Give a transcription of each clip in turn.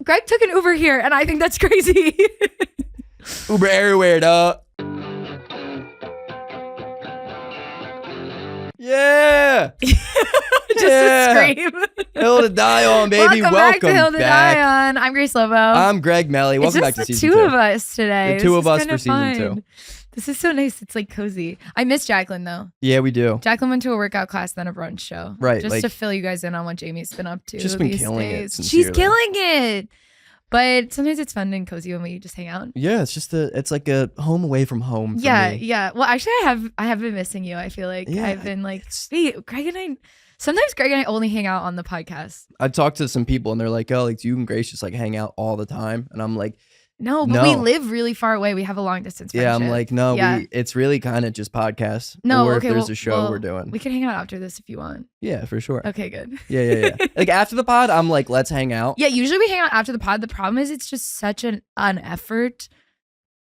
Greg took an Uber here, and I think that's crazy. Uber everywhere, dog. Yeah. Just a scream. Hill to die on, baby. Welcome back to Hill to Die on. I'm Grace Lobo. I'm Greg Melly. Welcome back to season 2. It's just the two of us today. The two of us for season 2. This is so nice. It's like cozy. I miss Jaclyn though. Yeah, we do. Jaclyn went to a workout class, then a brunch show. Right. Just to fill you guys in on what Jamie's been up to. Just been these killing days. it. She's killing it. But sometimes it's fun and cozy when we just hang out. Yeah, it's like a home away from home. For me. Yeah. Well, actually, I have been missing you. I feel like I've been like, wait, Greg and I. Sometimes Greg and I only hang out on the podcast. I've talked to some people and they're like, oh, like you and Grace just like hang out all the time, and I'm like, no, but we live really far away. We have a long distance friendship. Yeah, I'm like, no, it's really kind of just podcasts. No, or okay, if there's a show we're doing. We can hang out after this if you want. Yeah, for sure. Okay, good. Yeah. Like after the pod, I'm like, let's hang out. Yeah, usually we hang out after the pod. The problem is it's just such an effort.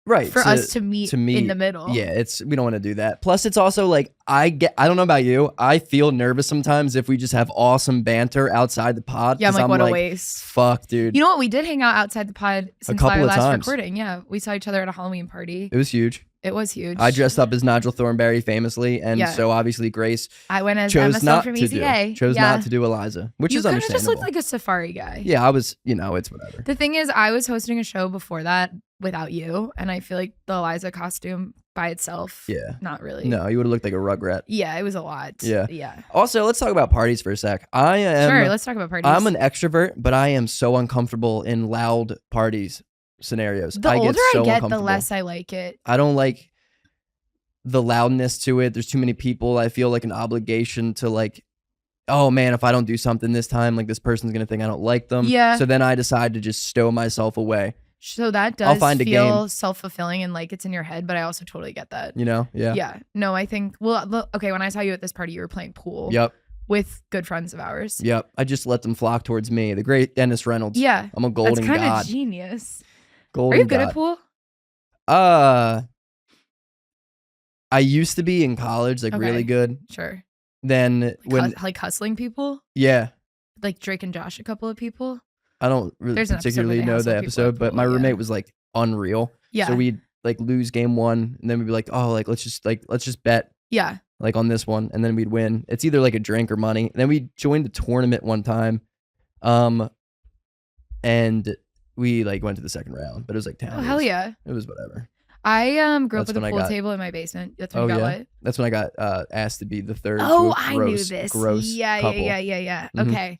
Right. For us to meet in the middle. Yeah, we don't want to do that. Plus it's also like I don't know about you, I feel nervous sometimes if we just have awesome banter outside the pod. Yeah, I'm like, what a waste. Fuck, dude. You know what? We did hang out outside the pod since our last times. recording. Yeah. We saw each other at a Halloween party. It was huge. It was huge. I dressed up as Nigel Thornbury famously, and so obviously Grace I went as chose Emma not from to ECA. do. Chose not to do Eliza, which is understandable. You just looked like a safari guy. Yeah, I was, it's whatever. The thing is, I was hosting a show before that without you, and I feel like the Eliza costume by itself, not really. No, you would have looked like a rugrat. Yeah, it was a lot. Yeah. Also, let's talk about parties for a sec. Sure, let's talk about parties. I'm an extrovert, but I am so uncomfortable in loud parties scenarios. The older I get, the less I like it. I don't like the loudness to it. There's too many people. I feel like an obligation to like, oh man, if I don't do something this time, like this person's gonna think I don't like them. Yeah. So then I decide to just stow myself away. So that does feel self-fulfilling and like it's in your head, but I also totally get that. Yeah. Yeah. No, I think, okay, when I saw you at this party, you were playing pool. Yep. With good friends of ours. Yep. I just let them flock towards me. The great Dennis Reynolds. Yeah. I'm a golden god. That's kind of genius. Golden Are you good god. at pool? I used to be in college, like really good. Sure. Then when like hustling people? Yeah. Like Drake and Josh, a couple of people? I don't really particularly know the episode, but my roommate was like unreal. Yeah. So we'd like lose game 1 and then we'd be like, oh, like let's just bet. Yeah. Like on this one, and then we'd win. It's either like a drink or money. And then we joined a tournament one time. And we like went to the second round, but it was like 10. Oh, hell yeah. It was whatever. I grew up with a pool table in my basement. That's when I got what? That's when I got asked to be the third. Oh, I knew this. Gross couple. Yeah. Okay.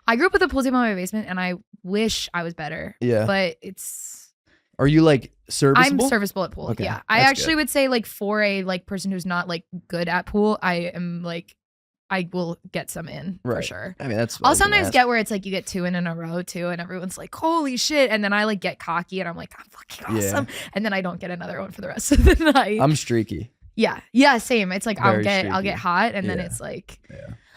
I grew up with a pool table in my basement, and I wish I was better. Yeah. But it's... Are you like serviceable? I'm serviceable at pool. Okay, yeah. I actually would say like for a like person who's not like good at pool, I am like... I will get some in for sure. I mean, that's. I'll sometimes get where it's like you get 2 in a row too, and everyone's like, "Holy shit!" And then I like get cocky, and I'm like, "I'm fucking awesome," and then I don't get another one for the rest of the night. I'm streaky. Yeah, same. It's like I'll get hot, and then it's like,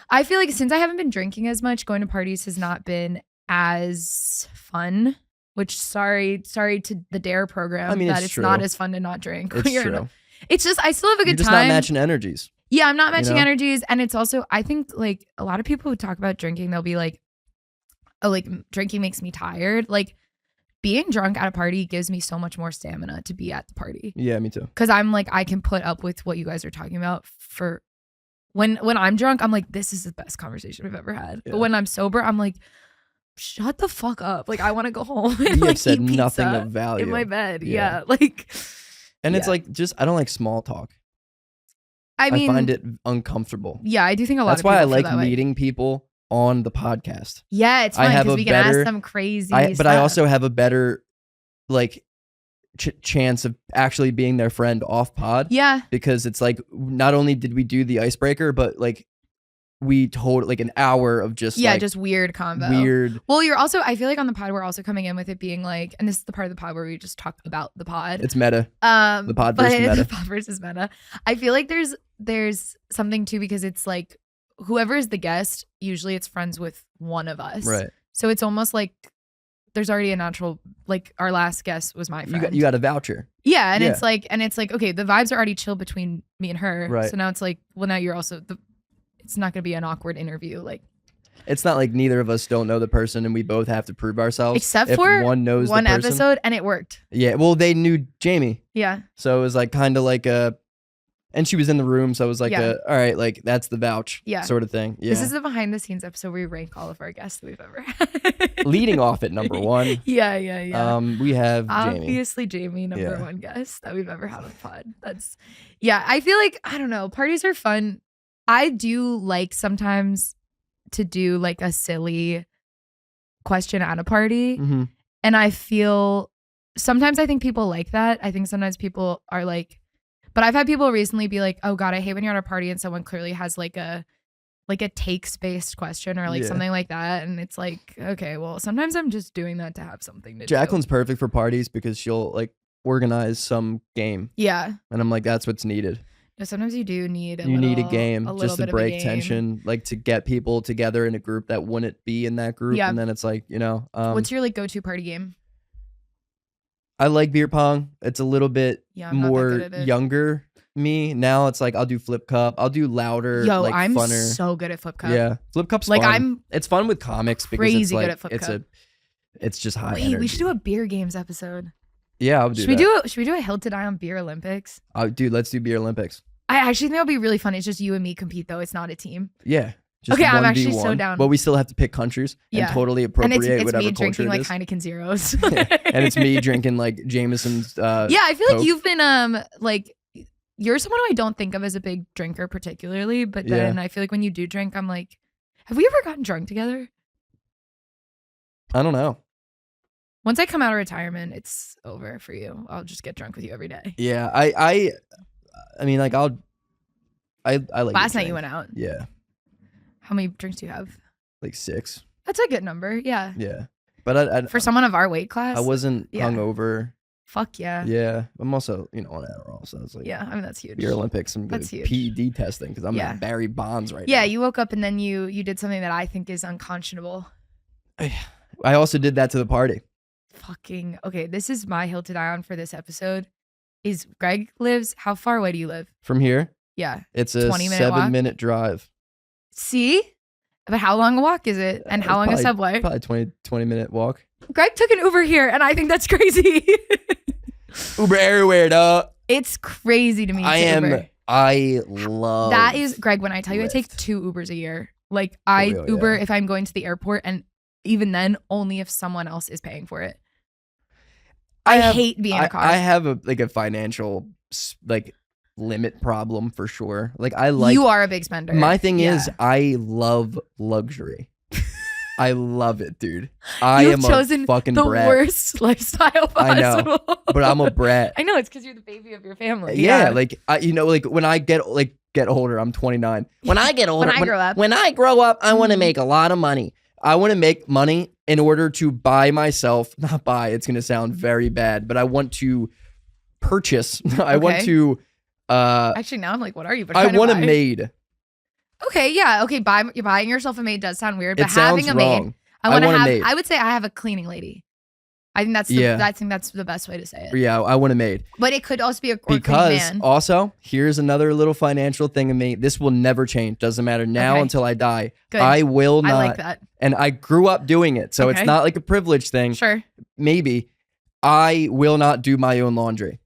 I feel like since I haven't been drinking as much, going to parties has not been as fun. Which sorry to the DARE program. I mean, that it's not as fun to not drink. It's true. It's just I still have a good You're just time. not matching energies. Yeah, I'm not matching energies. And it's also, I think like a lot of people who talk about drinking, they'll be like, oh, like drinking makes me tired. Like being drunk at a party gives me so much more stamina to be at the party. Yeah, me too. Cause I'm like, I can put up with what you guys are talking about for when I'm drunk, I'm like, this is the best conversation we've ever had. Yeah. But when I'm sober, I'm like, shut the fuck up. Like I want to go home and you like said eat nothing pizza of value in my bed. Yeah. Like, and it's like, just, I don't like small talk. I mean, I find it uncomfortable. Yeah, I do think a lot of people That's why I feel like that meeting people on the podcast. Yeah, it's fun because we can ask them crazy stuff. But I also have a better like chance of actually being their friend off pod. Yeah. Because it's like, not only did we do the icebreaker, but like we told like an hour of just just weird convo. Well, you're also, I feel like on the pod we're also coming in with it being like, and this is the part of the pod where we just talk about the pod. It's meta. The pod versus meta. The pod versus meta. I feel like there's something too, because it's like whoever is the guest, usually it's friends with one of us. Right. So it's almost like there's already a natural, like our last guest was my friend. You got a voucher. Yeah, and it's like okay, the vibes are already chill between me and her. Right. So now it's like, well, now you're also it's not going to be an awkward interview. Like, It's not like neither of us don't know the person and we both have to prove ourselves. Except if for one knows one the person. episode, and it worked. Yeah, well, they knew Jamie. Yeah. So it was like kind of like a, and she was in the room, so it was like Yeah. all right, like that's the vouch sort of thing. Yeah. This is the behind the scenes episode where we rank all of our guests that we've ever had. Leading off at number 1. Yeah. We have Jamie. Obviously Jamie, number 1 guest that we've ever had on pod. That's, I feel like, I don't know, parties are fun. I do like sometimes to do like a silly question at a party. Mm-hmm. And I feel, sometimes I think people like that. I think sometimes people are like, but I've had people recently be like, oh God, I hate when you're at a party and someone clearly has like a takes-based question or like something like that. And it's like, okay, well, sometimes I'm just doing that to have something to do. Jaclyn's perfect for parties because she'll like organize some game. Yeah. And I'm like, that's what's needed. No, sometimes you do need a game just to break tension, like to get people together in a group that wouldn't be in that group. And then it's like, what's your like go-to party game? I like beer pong. It's a little bit more younger me. Now it's like I'll do flip cup. I'll do louder. Like I'm funner. so good at flip cup. Yeah, flip cup's like fun. It's fun with comics because it's like good at flip cup. It's just high energy. We should do a beer games episode. Yeah, I'll do that. Should we do a Hill to Die on Beer Olympics? Dude, let's do Beer Olympics. I actually think that'll be really fun. It's just you and me compete though. It's not a team. Yeah. Just okay, I'm 1v1. actually so down. But we still have to pick countries and totally appropriate and it's whatever me culture drinking it like is. Heineken Zeros. And it's me drinking like Jameson's. Yeah, I feel Coke. like you've been like you're someone who I don't think of as a big drinker particularly, but then I feel like when you do drink, I'm like, have we ever gotten drunk together? I don't know. Once I come out of retirement, it's over for you. I'll just get drunk with you every day. Yeah, I mean, like I like. Last night you went out. Yeah. How many drinks do you have? Like 6. That's a good number. Yeah. Yeah, but I for someone of our weight class, I wasn't hungover. Fuck yeah. Yeah, I'm also on Adderall, so it's like I mean that's huge. Beer Olympics, I'm that's good PED testing because I'm at Barry Bonds right now. Yeah, you woke up and then you did something that I think is unconscionable. I also did that to the party. Fucking okay. This is my hill to die on for this episode. Is Greg lives? How far away do you live from here? Yeah, it's a 7-minute drive. See, but how long a walk is it? And how long a subway? Probably 20-minute walk. Greg took an Uber here, and I think that's crazy. Uber everywhere, dog. It's crazy to me. I love that. Is Greg? When I tell you, I take 2 Ubers a year. Like I Uber if I'm going to the airport, and even then, only if someone else is paying for it. I hate being in a car. I have a financial limit problem for sure. Like you are a big spender. My thing is I love luxury. I love it, dude. I am a fucking the brat. worst lifestyle possible. I know, but I'm a brat. I know it's because you're the baby of your family. Yeah, like when I get older, I'm 29. When I get older, when I grow up, I want to make a lot of money. I want to make money in order to buy myself. Not buy. It's gonna sound very bad, but I want to purchase. I want to. Actually, now I'm like, what are you? I want a maid. Okay, yeah, okay. You're buying yourself a maid does sound weird, but having a wrong. maid, I want a maid. I would say I have a cleaning lady. I think that's the best way to say it. Yeah, I want a maid. But it could also be a because man. Also here's another little financial thing of me. This will never change. Doesn't matter now until I die. Good. I will not. I like that. And I grew up doing it, so it's not like a privilege thing. Sure. Maybe I will not do my own laundry.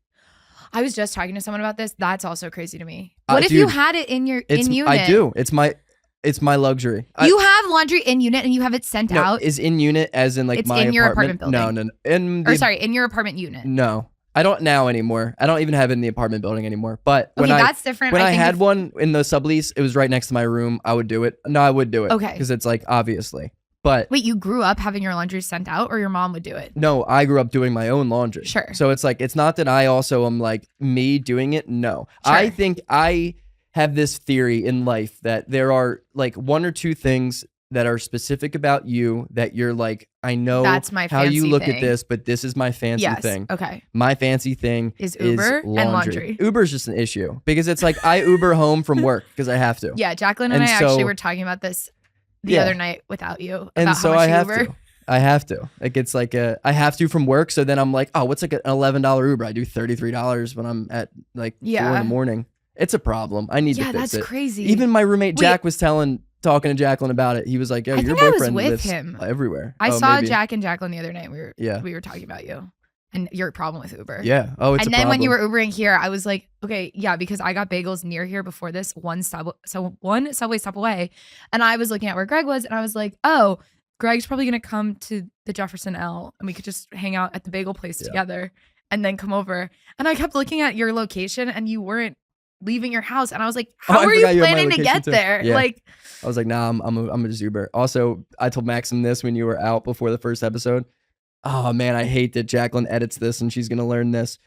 I was just talking to someone about this. That's also crazy to me. What if you had it in your unit? I do. It's my luxury. You have laundry in unit and you have it sent out. Is in unit as in like it's my in your apartment building. No. In your apartment unit. No, I don't now anymore. I don't even have it in the apartment building anymore. But that's different. When I had one in the sublease, it was right next to my room. I would do it. No, I would do it. Okay. Because it's like obviously. But wait, you grew up having your laundry sent out, or your mom would do it? No, I grew up doing my own laundry. Sure. So it's like it's not that I also am like me doing it. No, sure. I think I have this theory in life that there are like 1 or 2 things that are specific about you that you're like, I know that's my how you look thing. at this, but this is my fancy thing. Okay. My fancy thing is Uber and laundry. Uber's just an issue because it's like I Uber home from work because I have to. Yeah, Jaclyn and I actually were talking about this the other night without you. And so I have Uber. to. I have to. Like it's like I have to from work. So then I'm like, oh, what's like an $11 Uber? I do $33 when I'm at like 4 in the morning. It's a problem. I need to fix it. Yeah, that's crazy. Even my roommate Jack was telling talking to Jaclyn about it. He was like, "Yo, your boyfriend lives everywhere." I saw Jack and Jaclyn the other night. We were talking about you and your problem with Uber. Yeah. Oh, it's and a then problem. when you were Ubering here, I was like, okay, yeah, because I got bagels near here before this one subway stop away, and I was looking at where Greg was, and I was like, oh, Greg's probably gonna come to the Jefferson L, and we could just hang out at the bagel place together, and then come over. And I kept looking at your location, and you weren't leaving your house, and I was like, how are you planning to get there? Yeah. Like, I was like, nah, I'm just Uber. Also, I told Maxim this when you were out before the first episode. Oh man, I hate that Jaclyn edits this and she's gonna learn this.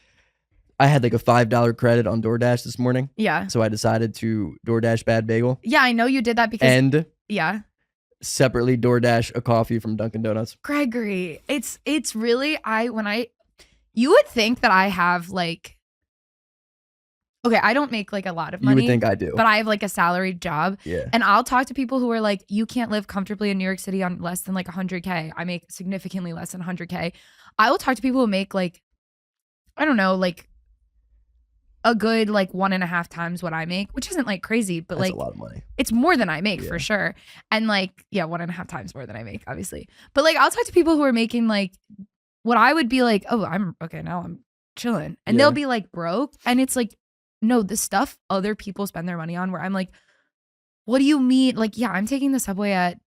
I had like a $5 credit on DoorDash this morning. Yeah. So I decided to DoorDash Bad Bagel. Yeah, I know you did that because separately DoorDash a coffee from Dunkin' Donuts. Gregory, it's really you would think that I have like, okay, I don't make like a lot of money. You would think I do. But I have like a salaried job. Yeah. And I'll talk to people who are like, you can't live comfortably in New York City on less than like 100K. I make significantly less than 100K. I will talk to people who make like, I don't know, like a good like 1.5 times what I make, which isn't like crazy, but that's like a lot of money. It's more than I make for sure. And like, 1.5 times more than I make, obviously. But like, I'll talk to people who are making like what I would be like, oh, I'm okay, now I'm chilling. And they'll be like broke. And it's like, no, the stuff other people spend their money on where I'm like, what do you mean? Like, yeah, I'm taking the subway at,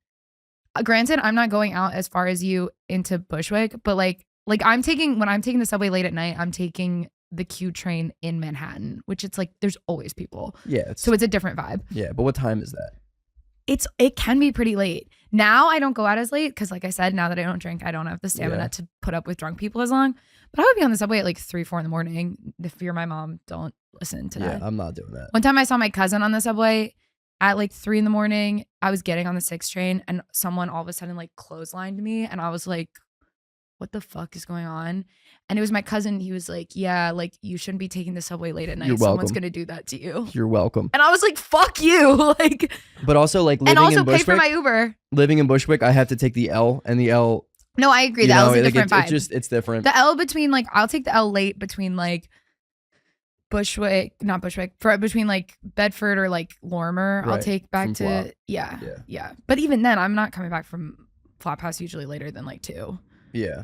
granted, I'm not going out as far as you into Bushwick, but like when I'm taking the subway late at night, I'm taking the Q train in Manhattan, which it's like, there's always people. Yeah. So it's a different vibe. Yeah. But what time is that? It can be pretty late. Now I don't go out as late because like I said, now that I don't drink, I don't have the stamina to put up with drunk people as long. But I would be on the subway at like 3, 4 in the morning. If you're my mom, don't listen to that. Yeah, I'm not doing that. One time I saw my cousin on the subway at like 3 in the morning. I was getting on the 6 train and someone all of a sudden like clotheslined me. And I was like, what the fuck is going on? And it was my cousin. He was like, yeah, like you shouldn't be taking the subway late at night. You're welcome. Someone's going to do that to you. You're welcome. And I was like, fuck you. Like, but also like living and also in Bushwick, pay for my Uber. Living in Bushwick, I have to take the L, and the L. No, I agree. The L is a different vibe. It's different. The L between like, I'll take the L late between like not Bushwick, between like Bedford or like Lorimer. Right. I'll take back to Flop. Yeah. But even then, I'm not coming back from Flop House usually later than like 2. Yeah.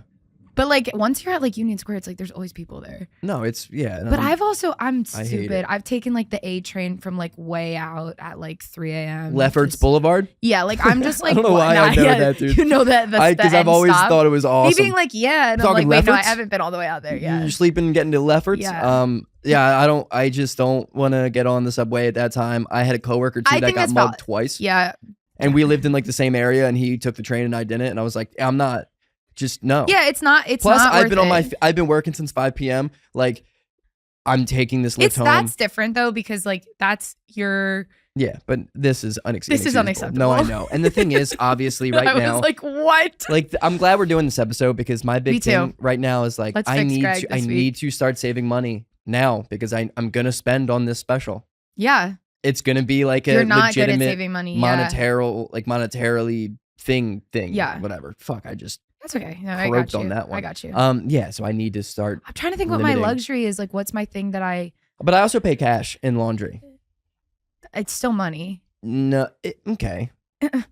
But like once you're at like Union Square, it's like there's always people there. No, it's But I'm stupid. I've taken like the A train from like way out at like 3 a.m. Lefferts Boulevard. Yeah, like I'm just like I don't know why I know that, dude. You know that because I've always thought it was awesome. Me being like, yeah, and I'm like, wait, no, I haven't been all the way out there yet. You're sleeping, getting to Lefferts. Yeah. I just don't want to get on the subway at that time. I had a coworker too that got mugged twice. Yeah. And we lived in like the same area, and he took the train and I didn't, and I was like, I'm not. Just no. Yeah, it's not. Plus, not I've been working since 5 p.m. Like, I'm taking this lift home. That's different though, because like that's your. Yeah, but this is unacceptable. This is unacceptable. No, I know. And the thing is, obviously, right now, I was like, what? Like, I'm glad we're doing this episode because my big thing right now is like, I need to start saving money now because I'm gonna spend on this special. Yeah. It's gonna be like a You're not legitimate good at saving money. Monetarily thing. Yeah. Whatever. Fuck. I just. That's okay. No, I got you. On that one. I got you. Yeah. So I need to start. I'm trying to think what my luxury is. Like, what's my thing that I. But I also pay cash in laundry. It's still money. No. Okay.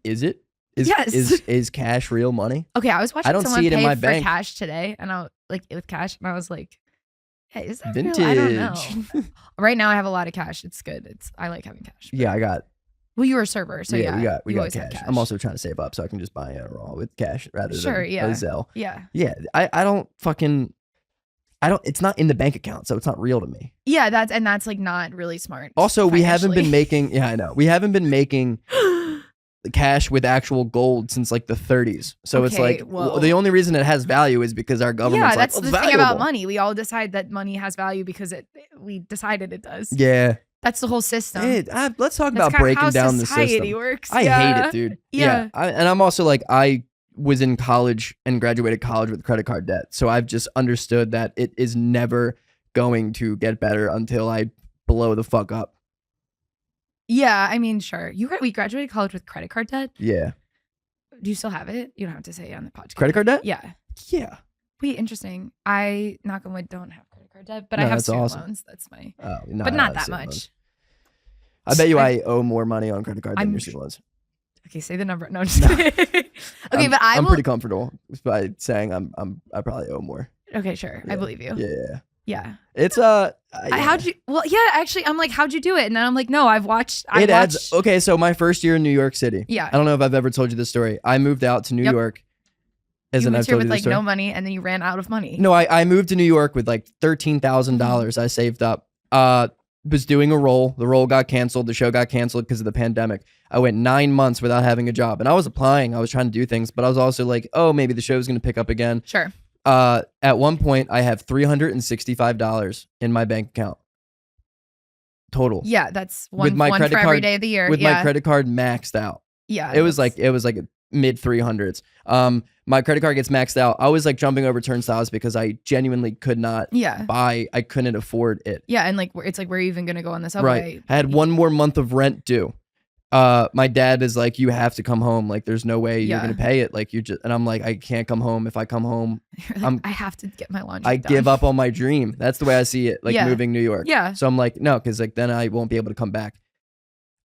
Is it? Yes. Is cash real money? Okay. I was watching someone see it pay in my for bank. cash today, and I like with cash, and I was like, "Hey, is that vintage? Real? I don't know." Right now, I have a lot of cash. It's good. I like having cash. Yeah, I got. Well, you were a server, so yeah, we got cash. I'm also trying to save up so I can just buy it raw with cash rather than Zelle. Yeah. Yeah. I don't. It's not in the bank account, so it's not real to me. Yeah, that's like not really smart. Also, we haven't been making. Yeah, I know. We haven't been making cash with actual gold since like the 30s. So it's like the only reason it has value is because our government's that's like, the thing about money. We all decide that money has value because we decided it does. Yeah. That's the whole system. Let's talk about breaking down the system. Society works. I hate it, dude. Yeah. And I'm also like, I was in college and graduated college with credit card debt. So I've just understood that it is never going to get better until I blow the fuck up. Yeah, I mean, sure. We graduated college with credit card debt? Yeah. Do you still have it? You don't have to say it on the podcast. Credit card debt? Yeah. Yeah. Wait, interesting. I, knock on wood, don't have credit card debt, but I have student loans. That's my. Oh, but not that much. I bet you I owe more money on credit card than your student loans. Okay, say the number. No, just kidding. Okay, but I'm pretty comfortable by saying I probably owe more. Okay, sure. Yeah. I believe you. Yeah. It's how'd you? Well, yeah. Actually, I'm like, how'd you do it? And then I'm like, no, I've watched. Okay, so my first year in New York City. Yeah. I don't know if I've ever told you this story. I moved out to New York. You moved here with like no money, and then you ran out of money. No, I moved to New York with like $13,000 I saved up. Was doing a role. The role got canceled. The show got canceled because of the pandemic. I went 9 months without having a job, and I was applying. I was trying to do things, but I was also like, oh, maybe the show's going to pick up again. Sure. At one point, I have $365 in my bank account. Total. Yeah, that's one for every day of the year. With my credit card maxed out. Yeah. It was like mid 300s. My credit card gets maxed out. I was like jumping over turnstiles because I genuinely could not buy. I couldn't afford it. Yeah, and like it's like, where are you even gonna go on the subway? Right. I had one more month of rent due. My dad is like, you have to come home. Like, there's no way you're gonna pay it. Like, and I'm like, I can't come home. If I come home, like, I have to get my laundry done. Give up on my dream. That's the way I see it. Like moving New York. Yeah. So I'm like, no, because like then I won't be able to come back.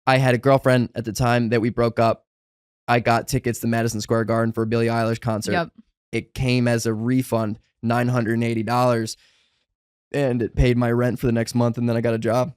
I had a girlfriend at the time that we broke up. I got tickets to Madison Square Garden for a Billie Eilish concert. Yep. It came as a refund, $980, and it paid my rent for the next month, and then I got a job.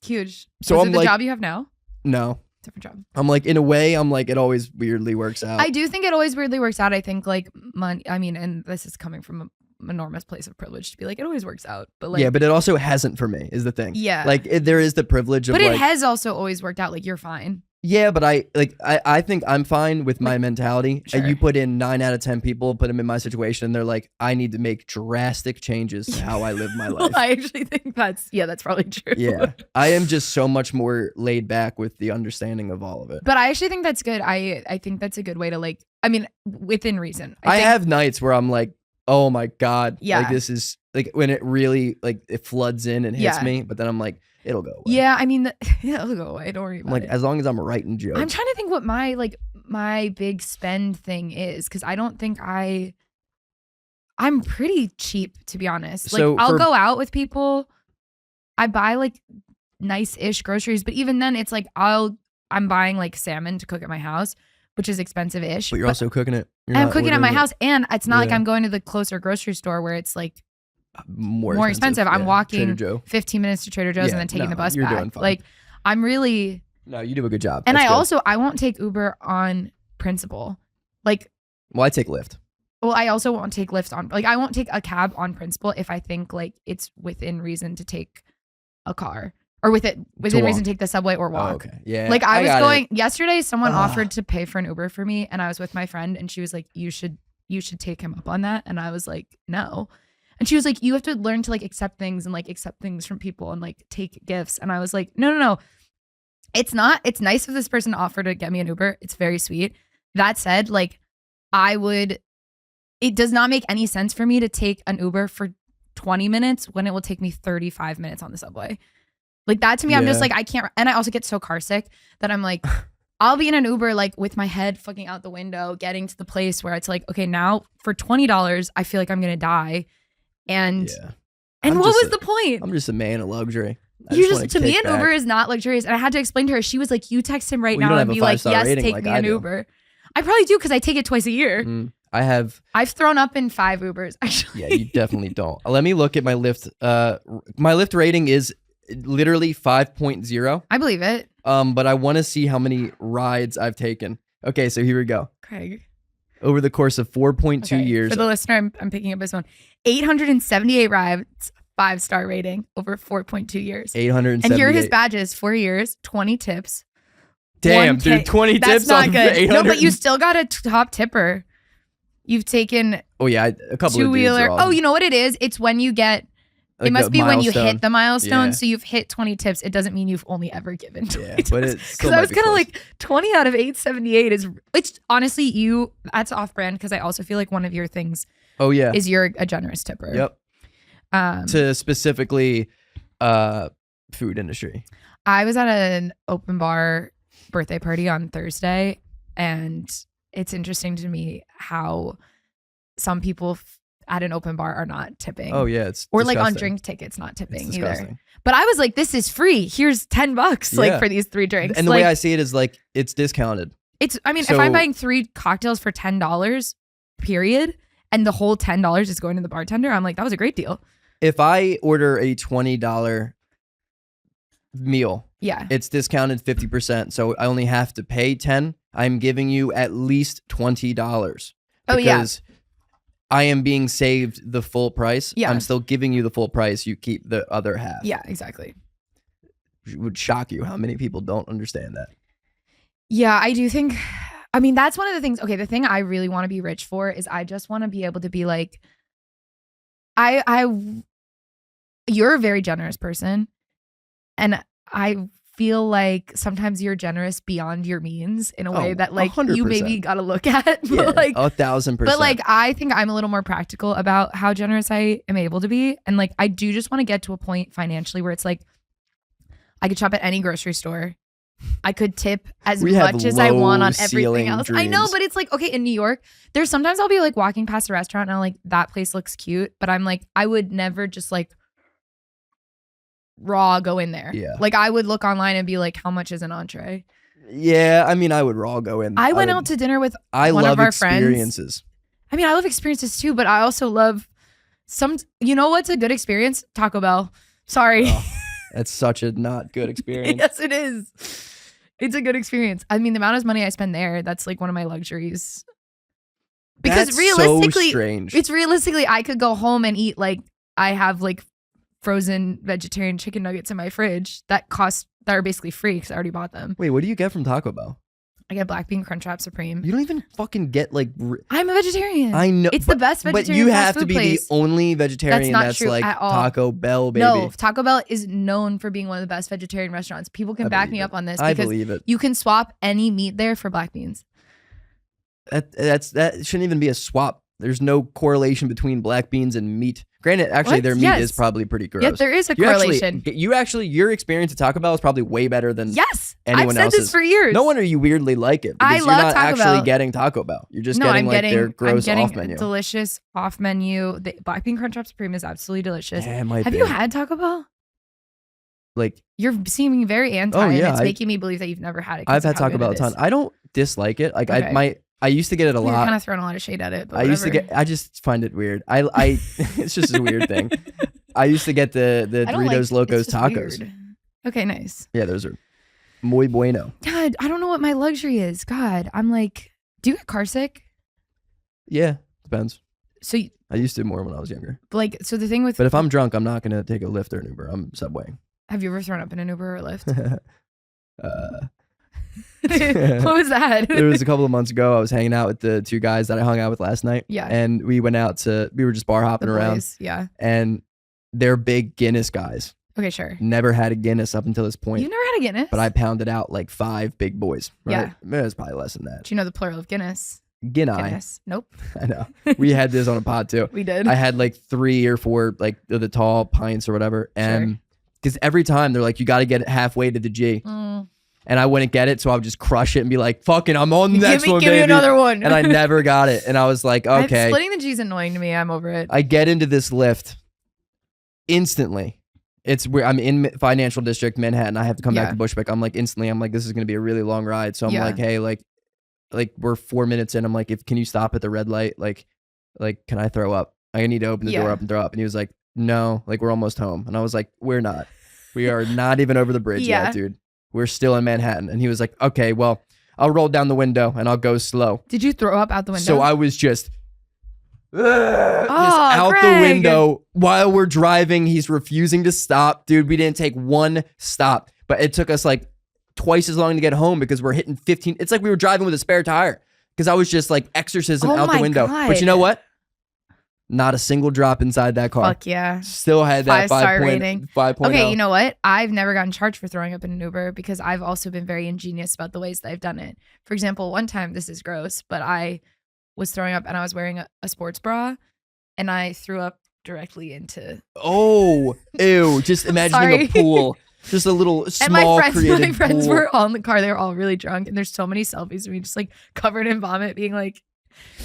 Huge. So was it the job you have now? No. Different job. I'm like, in a way, it always weirdly works out. I do think it always weirdly works out. I think like money, I mean, and this is coming from an enormous place of privilege to be like, it always works out. But like, yeah, but it also hasn't for me, is the thing. Yeah. Like there is the privilege of, but it has also always worked out. Like, you're fine. Yeah, but I think I'm fine with my mentality. Sure. You put in 9 out of 10 people, put them in my situation, and they're like, I need to make drastic changes to how I live my life. Well, I actually think that's probably true. Yeah, I am just so much more laid back with the understanding of all of it. But I actually think that's good. I think that's a good way to like, I mean, within reason. I have nights where I'm like, oh my God. Yeah. Like, this is like when it really like it floods in and hits me, but then I'm like, it'll go away. Yeah, I mean, it'll go away. Don't worry about it. As long as I'm writing jokes. I'm trying to think what my big spend thing is, because I don't think I'm pretty cheap, to be honest. Like, I'll go out with people. I buy like nice-ish groceries, but even then it's like I'm buying like salmon to cook at my house, which is expensive-ish. But you're also cooking it. I'm cooking at my house, and it's not like I'm going to the closer grocery store where it's like more expensive. I'm walking 15 minutes to Trader Joe's and then taking the bus back. Doing fine. Like, I'm really... No, you do a good job. And I won't take Uber on principle. Like... Well, I take Lyft. Well, I also won't take Lyft on... Like, I won't take a cab on principle if I think like it's within reason to take a car. Or within reason to take the subway or walk. Oh, okay. Yeah. Like, I was going... Yesterday, someone offered to pay for an Uber for me, and I was with my friend, and she was like, you should take him up on that. And I was like, no. And she was like, you have to learn to like accept things and like accept things from people and like take gifts. And I was like, no. It's nice of this person to offer to get me an Uber. It's very sweet. That said, like, it does not make any sense for me to take an Uber for 20 minutes when it will take me 35 minutes on the subway. Like, that to me, I'm just like, I can't. And I also get so car sick that I'm like, I'll be in an Uber like with my head fucking out the window, getting to the place where it's like, okay, now for $20, I feel like I'm going to die. And what was the point? I'm just a man of luxury. To me, an Uber is not luxurious. And I had to explain to her. She was like, you text him right now and be like, yes, take me an Uber. I probably do, because I take it twice a year. I've thrown up in 5 Ubers, actually. Yeah, you definitely don't. Let me look at my Lyft. My Lyft rating is literally 5.0. I believe it. But I want to see how many rides I've taken. Okay, so here we go. Craig. Over the course of 4.2 years. For the listener, I'm picking up his phone. 878 rides, 5-star rating over 4.2 years. 878. And here are his badges: 4 years, 20 tips. Damn, dude, 20 tips on 800. No, but you still got a top tipper. You've taken. Oh yeah, a couple two-wheeler. of dudes. Oh, you know what it is? It's when you get. Like, it must be when you hit the milestone. Yeah. So you've hit 20 tips. It doesn't mean you've only ever given 20 tips. But because I was kind of like 20 out of 878 is. It's honestly that's off-brand, because I also feel like one of your things. Oh yeah. Is you're a generous tipper. Yep. To specifically, food industry. I was at an open bar birthday party on Thursday, and it's interesting to me how some people at an open bar are not tipping. Oh yeah, it's or disgusting. Like on drink tickets not tipping either. But I was like, this is free. Here's $10 like for these 3 drinks. And the way I see it is like, it's discounted. if I'm buying 3 cocktails for $10, period, and the whole $10 is going to the bartender, I'm like, that was a great deal. If I order a $20 meal, it's discounted 50%, so I only have to pay 10. I'm giving you at least $20 because I am being saved the full price. I'm still giving you the full price. You keep the other half. Yeah, exactly. It would shock you how many people don't understand that. Yeah, I do think, that's one of the things. Okay, the thing I really want to be rich for is I just want to be able to be like, you're a very generous person, and I feel like sometimes you're generous beyond your means in a way that like 100%. You maybe got to look at. Yeah, like 1,000%. But like I think I'm a little more practical about how generous I am able to be, and like I do just want to get to a point financially where it's like I could shop at any grocery store. I could tip as much as I want on everything else. Dreams. I know, but it's like, okay, in New York, there's sometimes I'll be like walking past a restaurant and I'm like, that place looks cute, but I'm like, I would never just like raw go in there. Yeah. Like I would look online and be like, how much is an entree? Yeah, I would raw go in. I went out to dinner with one of our friends. I love experiences too, but I also love you know what's a good experience? Taco Bell. Sorry. Oh, that's such a not good experience. Yes, it is. It's a good experience. The amount of money I spend there, that's like one of my luxuries. Because that's realistically, so strange. It's realistically, I could go home and eat like I have like frozen vegetarian chicken nuggets in my fridge that are basically free because I already bought them. Wait, what do you get from Taco Bell? I get black bean Crunchwrap Supreme. You don't even fucking get like. I'm a vegetarian. I know. It's the best vegetarian. But you have to be place. The only vegetarian that's true like at all. Taco Bell, baby. No, Taco Bell is known for being one of the best vegetarian restaurants. People can back me up on this. I believe it. You can swap any meat there for black beans. That shouldn't even be a swap. There's no correlation between black beans and meat. Granted, actually, their meat is probably pretty gross. Yeah, there is a correlation. Your experience at Taco Bell is probably way better than anyone else's. I've said this for years. No wonder you weirdly like it. Because you're not actually getting Taco Bell. You're just getting their gross off menu. Delicious off menu. The black bean Crunchwrap Supreme is absolutely delicious. Yeah, it might Have be. you had Taco Bell? Like you're seeming very anti, and it's making me believe that you've never had it. I've had Taco Bell a ton. I don't dislike it. Like I used to get it a lot. You're kind of throwing a lot of shade at it. But I just find it weird. It's just a weird thing. I used to get the Doritos Locos Tacos. Weird. Okay, nice. Yeah, those are muy bueno. God, I don't know what my luxury is. God, I'm like, do you get car sick? Yeah, depends. So I used to more when I was younger. Like, so the thing with. But if I'm drunk, I'm not gonna take a Lyft or an Uber. I'm Subwaying. Have you ever thrown up in an Uber or a Lyft? What was that? There was a couple of months ago. I was hanging out with the 2 guys that I hung out with last night. Yeah. And we went out we were just bar hopping around. Yeah. And they're big Guinness guys. Okay, sure. Never had a Guinness up until this point. You've never had a Guinness? But I pounded out like 5 big boys. Right? Yeah. It was probably less than that. Do you know the plural of Guinness? Guinness. Nope. I know. We had this on a pod too. We did. I had like 3 or 4 like the tall pints or whatever. And because every time they're like, you got to get it halfway to the G. And I wouldn't get it, so I would just crush it and be like, fucking, I'm on the next one, baby. Give me another one. And I never got it. And I was like, okay. Splitting the G's annoying to me. I'm over it. I get into this lift instantly. It's where I'm in Financial District, Manhattan. I have to come back to Bushwick. I'm like, instantly, I'm like, this is going to be a really long ride. So I'm like, hey, like we're 4 minutes in. I'm like, can you stop at the red light? Like, can I throw up? I need to open the door up and throw up. And he was like, no, like we're almost home. And I was like, we're not. We are not even over the bridge yet, dude. We're still in Manhattan. And he was like, okay, well, I'll roll down the window and I'll go slow. Did you throw up out the window? So I was just out the window while we're driving. He's refusing to stop. Dude, we didn't take one stop. But it took us like twice as long to get home because we're hitting 15. It's like we were driving with a spare tire because I was just like exorcism out the window. God. But you know what? Not a single drop inside that car. Fuck yeah. Still had that 5-star rating. 5.0. Okay, you know what? I've never gotten charged for throwing up in an Uber because I've also been very ingenious about the ways that I've done it. For example, one time, this is gross, but I was throwing up and I was wearing a sports bra and I threw up directly into. Oh, ew. Just imagining a pool. Just a little small created my friends pool. were all in the car. They were all really drunk and there's so many selfies of me just like covered in vomit being like,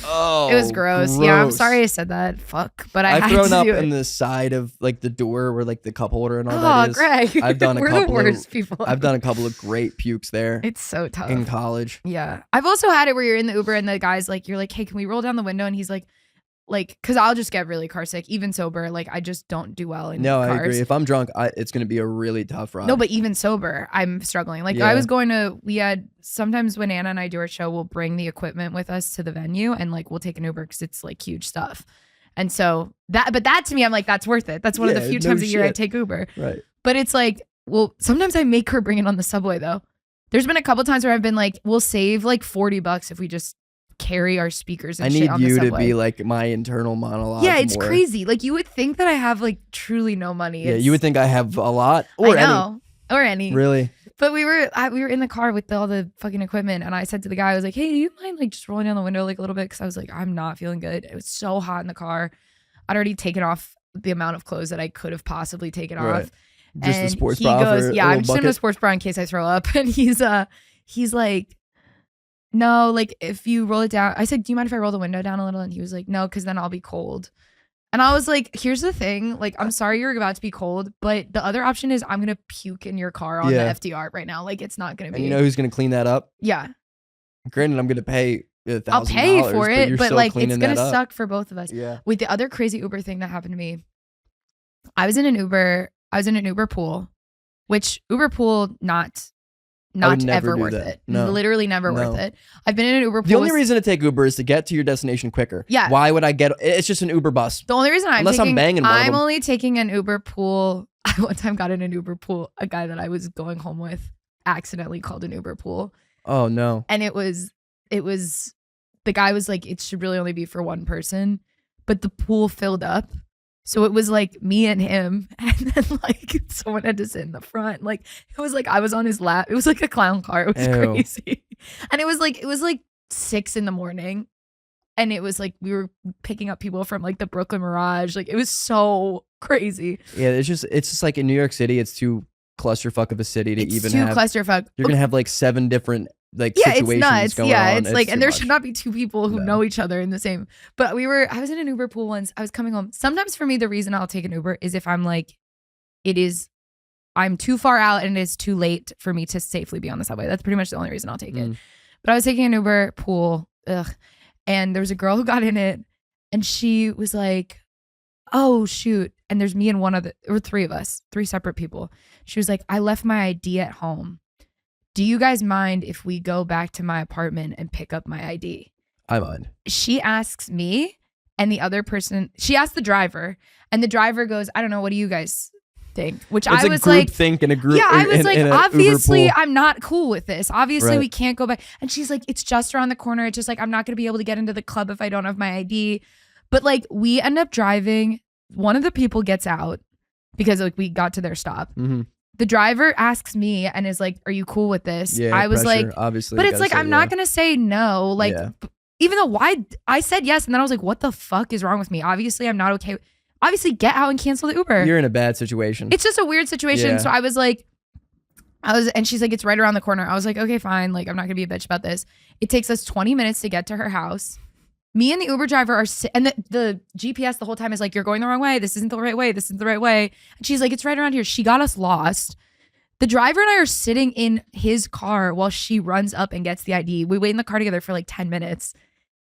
Oh, it was gross. Yeah, I'm sorry I said that. Fuck, but I've thrown up in the side of like the door where like the cup holder and all that is. Greg, I've done we're the worst people. I've done a couple of great pukes there. It's so tough in college. Yeah, I've also had it where you're in the Uber and the guy's like, you're like, hey, can we roll down the window? And he's like, because I'll just get really car sick, even sober. Like, I just don't do well in cars. I agree. If I'm drunk, it's going to be a really tough ride. No, but even sober, I'm struggling. Like, I was sometimes when Anna and I do our show, we'll bring the equipment with us to the venue and like, we'll take an Uber because it's like huge stuff. And so that to me, I'm like, that's worth it. That's one of the few times a year I take Uber. Right. But it's like, well, sometimes I make her bring it on the subway though. There's been a couple times where I've been like, we'll save like $40 if we just carry our speakers and shit on the subway. I need you to be like my internal monologue. Yeah, it's crazy. Like you would think that I have like truly no money. You would think I have a lot or any. Really? But we were in the car with all the fucking equipment and I said to the guy, I was like, hey, do you mind like just rolling down the window like a little bit? Because I was like, I'm not feeling good. It was so hot in the car. I'd already taken off the amount of clothes that I could have possibly taken off. Just the sports bra. He goes, I'm just in a sports bra in case I throw up. And he's like, no, like if you roll it down. I said, do you mind if I roll the window down a little? And he was like, no, because then I'll be cold. And I was like, here's the thing. Like, I'm sorry you're about to be cold, but the other option is I'm going to puke in your car on the FDR right now. Like, it's not going to be. And you know who's going to clean that up? Yeah. Granted, I'm going to pay $1,000. I'll pay for it, but like, it's going to suck for both of us. Yeah. With the other crazy Uber thing that happened to me, I was in an Uber pool, which Uber pool, not ever worth it. No. Literally never worth it. I've been in an Uber pool. The only reason to take Uber is to get to your destination quicker. Yeah. Why would I get? It's just an Uber bus. The only reason I'm I'm only taking an Uber pool. I one time got in an Uber pool. A guy that I was going home with accidentally called an Uber pool. Oh no. And it was the guy was like, it should really only be for one person, but the pool filled up. So it was like me and him, and then like someone had to sit in the front. Like it was like I was on his lap. It was like a clown car. It was crazy, and it was like 6 a.m, and it was like we were picking up people from like the Brooklyn Mirage. Like it was so crazy. Yeah, it's just like in New York City, it's too clusterfuck of a city to even have. It's too clusterfuck. You're gonna have like 7 different situations it's nuts. Going on. It's like, and there should not be 2 people who know each other in the same. But I was in an Uber pool once. I was coming home. Sometimes for me, the reason I'll take an Uber is if I'm like, I'm too far out and it is too late for me to safely be on the subway. That's pretty much the only reason I'll take it. But I was taking an Uber pool, and there was a girl who got in it, and she was like, oh shoot. And there's me and 3 of us, 3 separate people. She was like, I left my ID at home. Do you guys mind if we go back to my apartment and pick up my ID? I mind. She asks me and the other person, she asked the driver, and the driver goes, I don't know, what do you guys think? Which I was like, think in a group. Yeah, I was like, obviously I'm not cool with this. Obviously we can't go back. And she's like, it's just around the corner. It's just like, I'm not going to be able to get into the club if I don't have my ID. But like we end up driving. One of the people gets out because like we got to their stop. Mm-hmm. The driver asks me and is like, are you cool with this? Yeah, I was pressure, like, obviously, but it's like, I'm not going to say no. Like, even though I said yes. And then I was like, what the fuck is wrong with me? Obviously, I'm not okay. Obviously, get out and cancel the Uber. You're in a bad situation. It's just a weird situation. Yeah. So I was like, and she's like, it's right around the corner. I was like, okay, fine. Like, I'm not going to be a bitch about this. It takes us 20 minutes to get to her house. Me and the Uber driver are, and the GPS the whole time is like, you're going the wrong way. This isn't the right way. This isn't the right way. And she's like, it's right around here. She got us lost. The driver and I are sitting in his car while she runs up and gets the ID. We wait in the car together for like 10 minutes.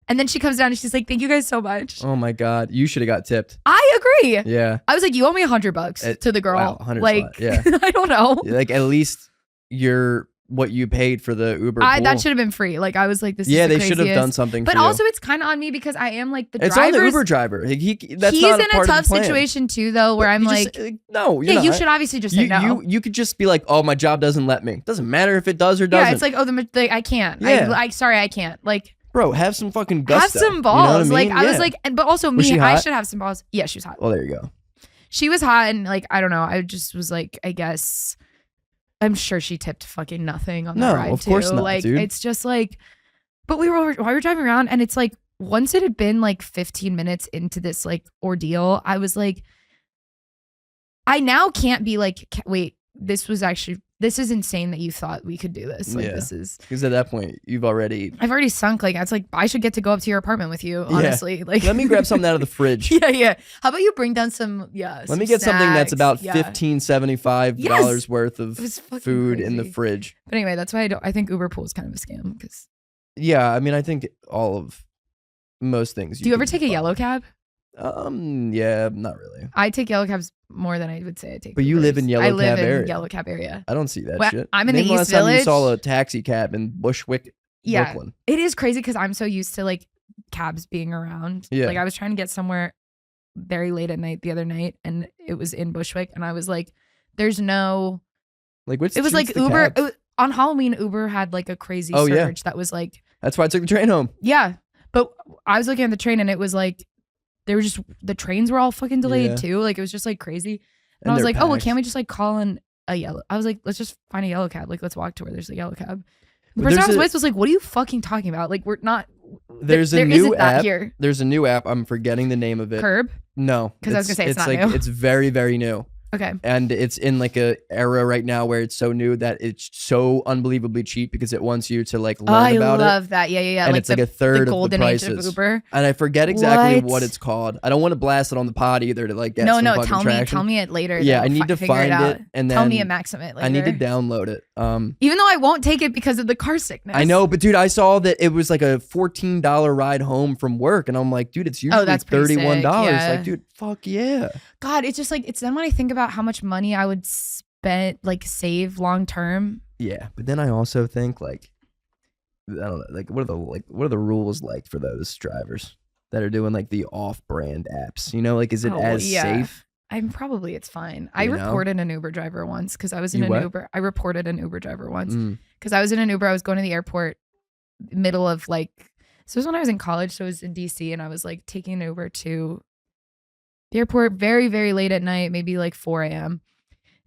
And then she comes down and she's like, thank you guys so much. Oh my God. You should have got tipped. I agree. Yeah. I was like, you owe me $100 to the girl. Wow, 100 like, yeah. I don't know. Like at least what you paid for the Uber pool. That should have been free. Like I was like, this is the they craziest. should have done something but for you. Also it's kind of on me because I am like the driver. It's on the Uber driver. He's in a tough situation too though, where I'm like, no, yeah, you should obviously just say no. You could just be like, oh, my job doesn't let me. Doesn't matter if it does or doesn't. Yeah, it's like, oh, I can't. Yeah. Sorry, I can't. Like, bro, have some fucking gusto. Have some balls. You know what I mean? Like I was like, but also me, I should have some balls. Yeah, she was hot. Well, there you go. She was hot, and like I don't know. I just was like, I guess. I'm sure she tipped fucking nothing on the ride. No, of course not, like, dude. It's just like, but while we were driving around, and it's like, once it had been like 15 minutes into this like ordeal, I was like, I now can't be like, wait, this is insane that you thought we could do this. Like this is because at that point I've already sunk. Like it's like I should get to go up to your apartment with you. Honestly, like let me grab something out of the fridge. Yeah. How about you bring down some let me get something that's about $15.75 worth of food in the fridge. But anyway, that's why I think Uber Pool is kind of a scam because. Yeah, I mean, I think most things. Do you ever take a yellow cab? Yeah, not really. I take yellow cabs more than I would say I take. But Ubers. you live in yellow cab area. I live in yellow cab area. I don't see that shit. I'm in the East last Village. Time you saw a taxi cab in Bushwick, Brooklyn. It is crazy because I'm so used to like cabs being around. Yeah. Like I was trying to get somewhere very late at night the other night, and it was in Bushwick, and I was like, "There's no." Like what's? It was like Uber on Halloween. Uber had like a crazy surge that was like. That's why I took the train home. Yeah, but I was looking at the train, and it was like. They were just the trains were all fucking delayed too. Like it was just like crazy. And I was like, oh well, can't we just like call in a yellow? I was like, let's just find a yellow cab. Like let's walk to where there's a yellow cab. The person I was with was like, what are you fucking talking about? Like we're not. There's a new app here. There's a new app. I'm forgetting the name of it. Curb. No, because I was gonna say it's not like, new. It's very very new. Okay. And it's in like a era right now where it's so new that it's so unbelievably cheap because it wants you to like learn about it. I love that. Yeah. And like it's like a third of the prices. Age of Uber. And I forget exactly what it's called. I don't want to blast it on the pod either to like get some fucking traction. Tell me it later. Yeah, I need to find it and then tell me a Maxim it later. I need to download it. Even though I won't take it because of the car sickness. I know, but dude, I saw that it was like a $14 ride home from work, and I'm like, dude, it's usually $31. Like, dude, fuck yeah. God, it's just like it's then when I think about how much money I would spend, like save long term. Yeah, but then I also think like, I don't know, like what are the rules like for those drivers that are doing like the off-brand apps? You know, like is it safe? It's fine. I reported an Uber driver once because I was in an Uber. I reported an Uber driver once because I was in an Uber. I was going to the airport, middle of like. So it was when I was in college. So it was in DC, and I was like taking an Uber to the airport very, very late at night, maybe like 4 a.m.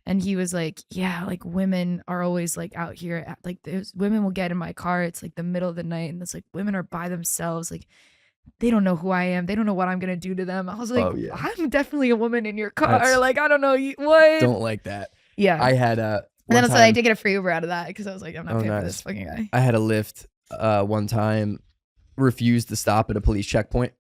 And he was like, yeah, like women are always like out here. Like there's women will get in my car. It's like the middle of the night. And it's like women are by themselves. Like they don't know who I am. They don't know what I'm going to do to them. I was like, I'm definitely a woman in your car. Like, I don't know. What? Don't like that. Yeah. I had and then I did get a free Uber out of that because I was like, I'm not paying for this fucking guy. I had a Lyft one time, refused to stop at a police checkpoint.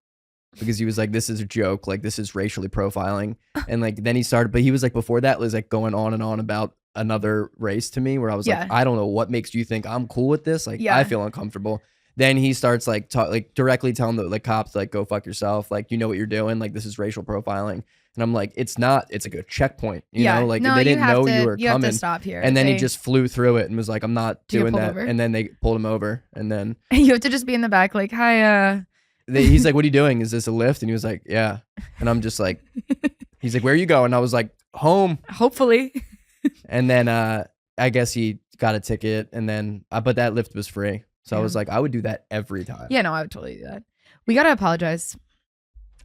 Because he was like, this is a joke, like this is racially profiling. And like then he started, but he was like before that was like going on and on about another race to me where I was like, I don't know what makes you think I'm cool with this. Like I feel uncomfortable. Then he starts like directly telling the like cops like go fuck yourself, like you know what you're doing, like this is racial profiling. And I'm like, it's not, it's like a checkpoint, you know, like they didn't know you were coming. Have to stop here. And then he just flew through it and was like, I'm not doing that. Over? And then they pulled him over and then you have to just be in the back like, hi, he's like, what are you doing? Is this a Lyft? And he was like, yeah. And I'm just like, he's like, where are you going? And I was like, home. Hopefully. And then I guess he got a ticket and then, but that Lyft was free. So I was like, I would do that every time. Yeah, no, I would totally do that. We got to apologize.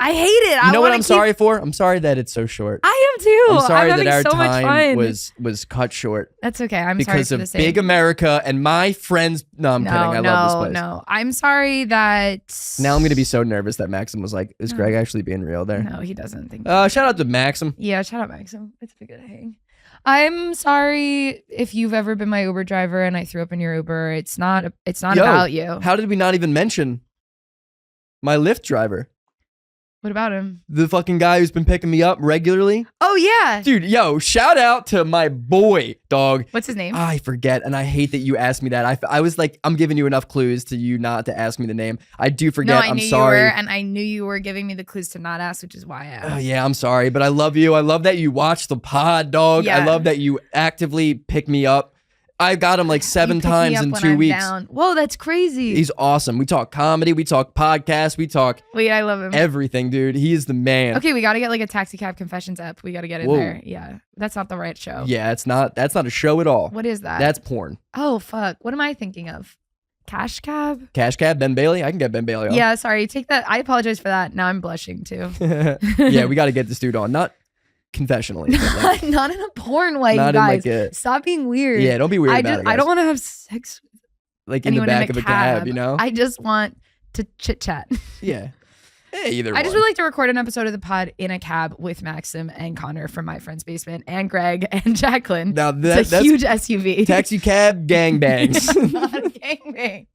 I hate it. You know what I'm sorry for? I'm sorry that it's so short. I am too. I'm sorry that our time was cut short. That's okay. I'm sorry for the because of Big America and my friends. No, I'm kidding. I love this place. No, I'm sorry that. Now I'm gonna be so nervous that Maxim was like, "Is Greg actually being real there?" No, he doesn't think. Shout out to Maxim. Yeah, shout out Maxim. It's a good hang. I'm sorry if you've ever been my Uber driver and I threw up in your Uber. It's not about you. How did we not even mention my Lyft driver? What about him? The fucking guy who's been picking me up regularly. Oh, yeah. Dude, yo, shout out to my boy, dog. What's his name? I forget, and I hate that you asked me that. I was like, I'm giving you enough clues to you not to ask me the name. I do forget. I'm sorry. And I knew you were giving me the clues to not ask, which is why I asked. Oh, yeah, I'm sorry, but I love you. I love that you watch the pod, dog. Yeah. I love that you actively pick me up. I got him like 7 times in 2 weeks. Down. Whoa, that's crazy. He's awesome. We talk comedy. We talk podcasts. We talk. Wait, I love him. Everything, dude. He is the man. Okay, we got to get like a taxi cab confessions app. We got to get in there. Yeah, that's not the right show. Yeah, it's not. That's not a show at all. What is that? That's porn. Oh fuck! What am I thinking of? Cash Cab? Cash Cab, Ben Bailey? I can get Ben Bailey on. Yeah, sorry. Take that. I apologize for that. Now I'm blushing too. Yeah, we got to get this dude on. Not confessionally. Like, not in a porn way, you guys. Like stop being weird. Yeah, don't be weird about it, guys. I don't want to have sex with like in the back of a cab, you know? I just want to chit chat. Yeah. Either I just would like to record an episode of the pod in a cab with Maxim and Connor from My Friend's Basement and Greg and Jaclyn. Now that's a huge SUV. Taxi cab gangbangs. Not a gangbang.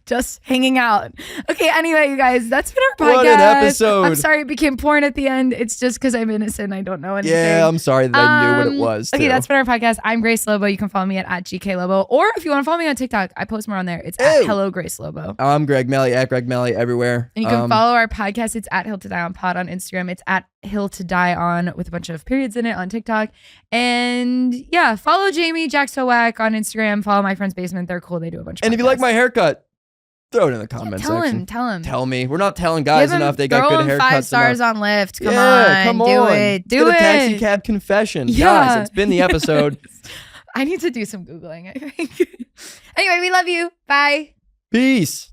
Just hanging out. Okay, anyway, you guys, that's been our podcast. What an episode. I'm sorry it became porn at the end. It's just because I'm innocent and I don't know anything. Yeah, I'm sorry that I knew what it was. Okay, that's been our podcast. I'm Grace Lobo. You can follow me at gklobo. Or if you want to follow me on TikTok, I post more on there. It's at Hello Grace Lobo. I'm Greg Melly at Greg Melly everywhere. And you can follow our podcast. It's at Hill to Die on Pod on Instagram. It's at Hill to Die on with a bunch of periods in it on TikTok. And yeah, follow Jamie Jacksowack on Instagram. Follow My Friend's Basement. They're cool. They do a bunch of And podcasts. if you like my haircut, throw it in the comment section. Tell him. Tell me. We're not telling guys enough. They got good haircuts. 5 stars on Lyft. Come on. Do it. Do it. A taxi cab confession. Yeah. Guys, it's been the episode. I need to do some Googling, I think. Anyway, we love you. Bye. Peace.